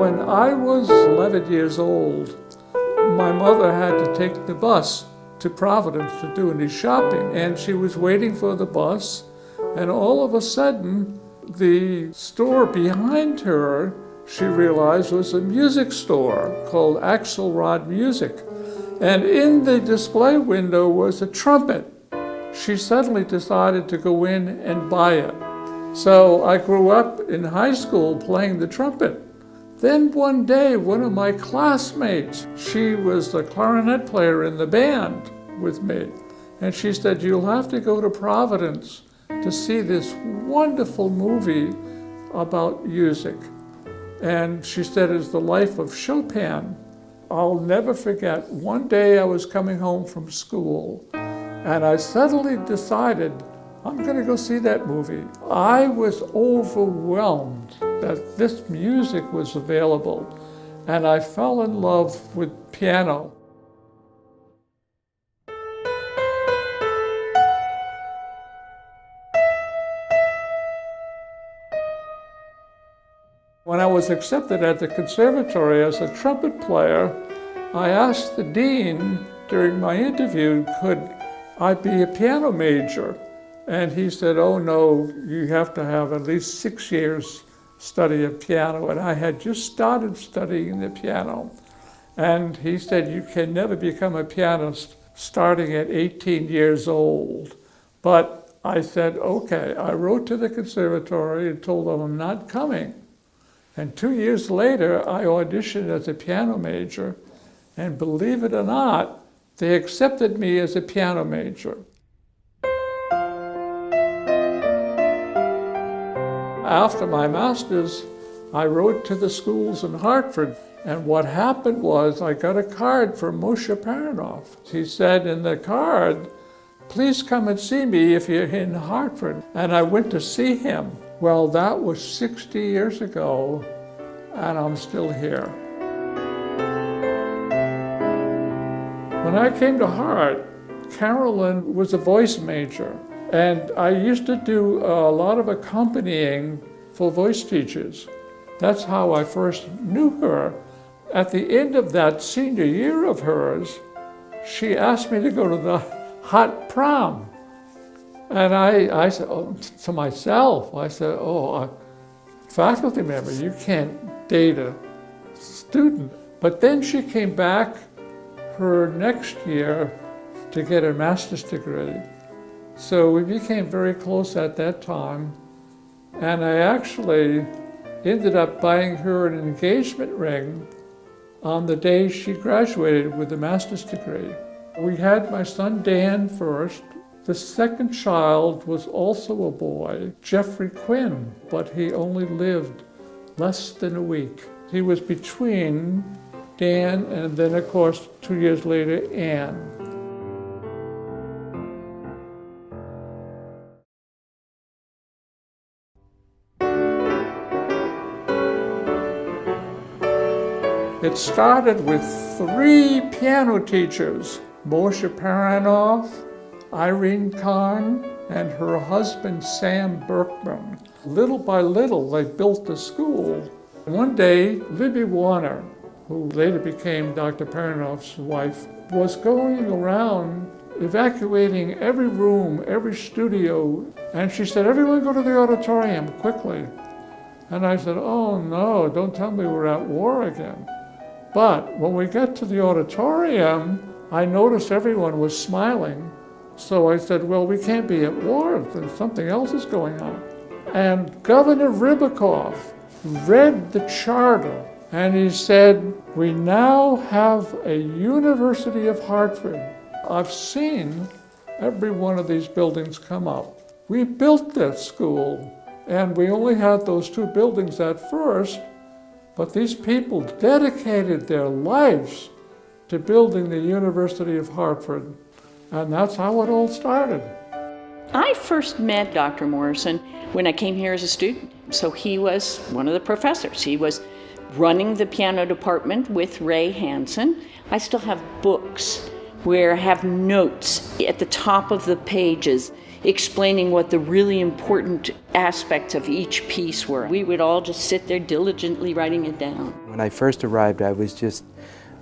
When I was 11 years old, my mother had to take the bus to Providence to do any shopping, and she was waiting for the bus, and all of a sudden, the store behind her, she realized, was a music store called Axelrod Music. And in the display window was a trumpet. She suddenly decided to go in and buy it. So I grew up in high school playing the trumpet. Then one day, one of my classmates, she was the clarinet player in the band with me, and she said, "You'll have to go to Providence to see this wonderful movie about music." And she said, "It's the life of Chopin." I'll never forget, one day I was coming home from school, and I suddenly decided, I'm going to go see that movie. I was overwhelmed that this music was available, and I fell in love with piano. When I was accepted at the conservatory as a trumpet player, I asked the dean during my interview, could I be a piano major? And he said, "Oh no, you have to have at least 6 years study of piano." And I had just started studying the piano. And he said, "You can never become a pianist starting at 18 years old." But I said, okay. I wrote to the conservatory and told them I'm not coming. And 2 years later, I auditioned as a piano major. And believe it or not, they accepted me as a piano major. After my master's, I wrote to the schools in Hartford, and what happened was I got a card from Moshe Paranoff. He said in the card, "Please come and see me if you're in Hartford." And I went to see him. Well, that was 60 years ago, and I'm still here. When I came to Hart, Carolyn was a voice major. And I used to do a lot of accompanying for voice teachers. That's how I first knew her. At the end of that senior year of hers, she asked me to go to the Hart prom. And I said, to myself, I said, faculty member, you can't date a student. But then she came back her next year to get her master's degree. So we became very close at that time, and I actually ended up buying her an engagement ring on the day she graduated with a master's degree. We had my son Dan first. The second child was also a boy, Jeffrey Quinn, but he only lived less than a week. He was between Dan and then, of course, 2 years later, Anne. It started with 3 piano teachers, Moshe Paranoff, Irene Kahn, and her husband, Sam Berkman. Little by little, they built the school. One day, Libby Warner, who later became Dr. Paranoff's wife, was going around evacuating every room, every studio, and she said, "Everyone go to the auditorium, quickly." And I said, "Oh no, don't tell me we're at war again." But when we got to the auditorium, I noticed everyone was smiling. So I said, well, we can't be at war, then something else is going on. And Governor Ribicoff read the charter, and he said, "We now have a University of Hartford." I've seen every one of these buildings come up. We built this school, and we only had those 2 buildings at first, but these people dedicated their lives to building the University of Hartford, and that's how it all started. I first met Dr. Morrison when I came here as a student. So he was one of the professors. He was running the piano department with Ray Hansen. I still have books where I have notes at the top of the pages. explaining what the really important aspects of each piece were. We would all just sit there diligently writing it down. When I first arrived, I was just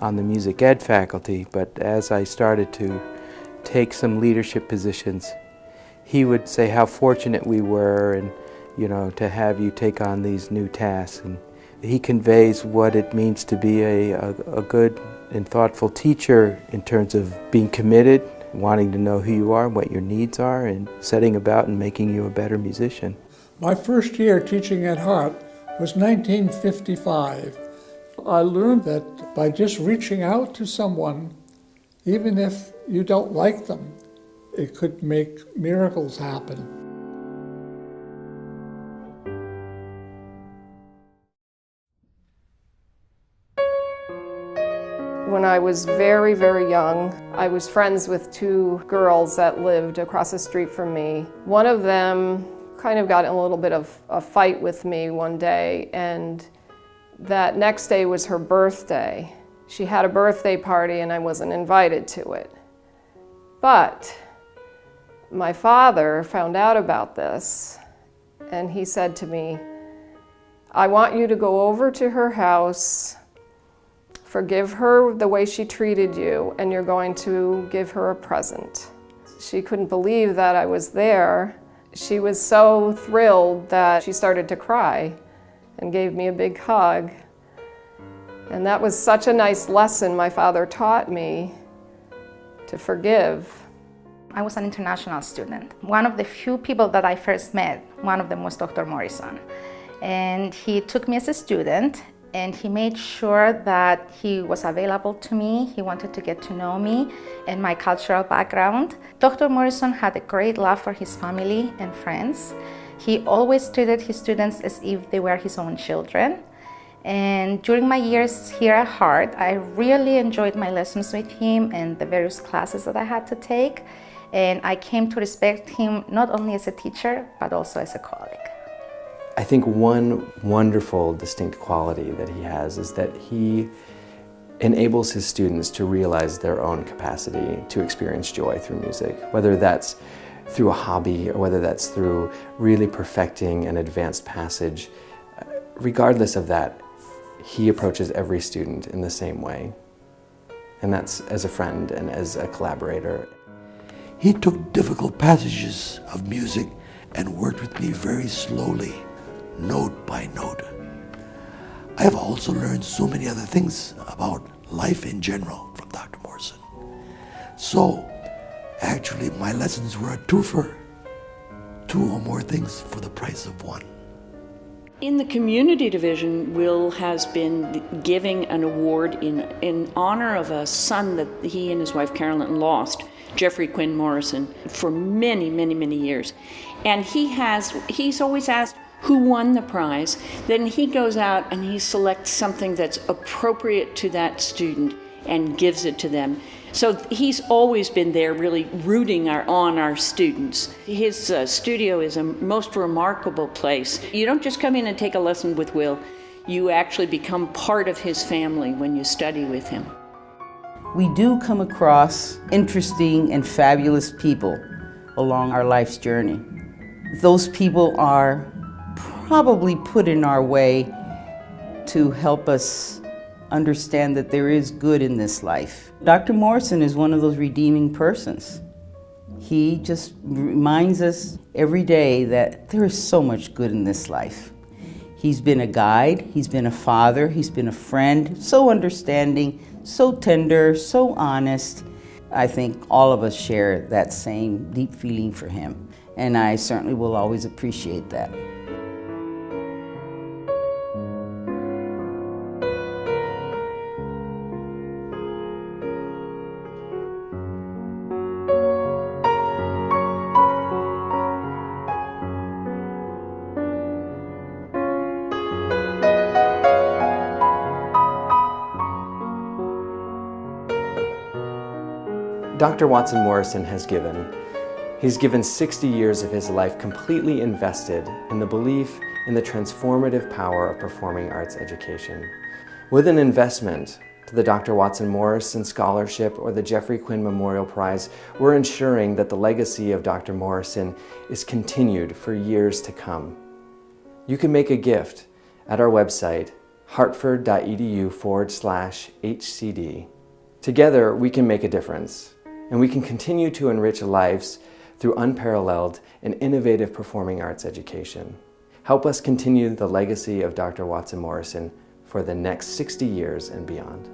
on the music ed faculty, but as I started to take some leadership positions, he would say how fortunate we were and, to have you take on these new tasks. And he conveys what it means to be a good and thoughtful teacher in terms of being committed, wanting to know who you are, what your needs are, and setting about and making you a better musician. My first year teaching at Hart was 1955. I learned that by just reaching out to someone, even if you don't like them, it could make miracles happen. When I was very, very young, I was friends with two girls that lived across the street from me. One of them kind of got in a little bit of a fight with me one day, and that next day was her birthday. She had a birthday party and I wasn't invited to it. But my father found out about this and he said to me, I want you to go over to her house, forgive her the way she treated you, and you're going to give her a present. She couldn't believe that I was there. She was so thrilled that she started to cry and gave me a big hug. And that was such a nice lesson my father taught me, to forgive. I was an international student. One of the few people that I first met, one of them was Dr. Morrison. And he took me as a student, and he made sure that he was available to me. He wanted to get to know me and my cultural background. Dr. Morrison had a great love for his family and friends. He always treated his students as if they were his own children. And during my years here at Hart, I really enjoyed my lessons with him and the various classes that I had to take. And I came to respect him not only as a teacher, but also as a colleague. I think one wonderful distinct quality that he has is that he enables his students to realize their own capacity to experience joy through music, whether that's through a hobby or whether that's through really perfecting an advanced passage. Regardless of that, he approaches every student in the same way, and that's as a friend and as a collaborator. He took difficult passages of music and worked with me very slowly, note by note. I have also learned so many other things about life in general from Dr. Morrison. So, actually, my lessons were a twofer, two or more things for the price of one. In the community division, Will has been giving an award in honor of a son that he and his wife Carolyn lost, Jeffrey Quinn Morrison, for many, many, many years. And he's always asked who won the prize. Then he goes out and he selects something that's appropriate to that student and gives it to them. So he's always been there really rooting on our students. His studio is a most remarkable place. You don't just come in and take a lesson with Will. You actually become part of his family when you study with him. We do come across interesting and fabulous people along our life's journey. Those people are probably put in our way to help us understand that there is good in this life. Dr. Morrison is one of those redeeming persons. He just reminds us every day that there is so much good in this life. He's been a guide, he's been a father, he's been a friend, so understanding, so tender, so honest. I think all of us share that same deep feeling for him, and I certainly will always appreciate that. Dr. Watson Morrison he's given 60 years of his life completely invested in the belief in the transformative power of performing arts education. With an investment to the Dr. Watson Morrison Scholarship or the Jeffrey Quinn Memorial Prize, we're ensuring that the legacy of Dr. Morrison is continued for years to come. You can make a gift at our website, hartford.edu/HCD. Together, we can make a difference, and we can continue to enrich lives through unparalleled and innovative performing arts education. Help us continue the legacy of Dr. Watson Morrison for the next 60 years and beyond.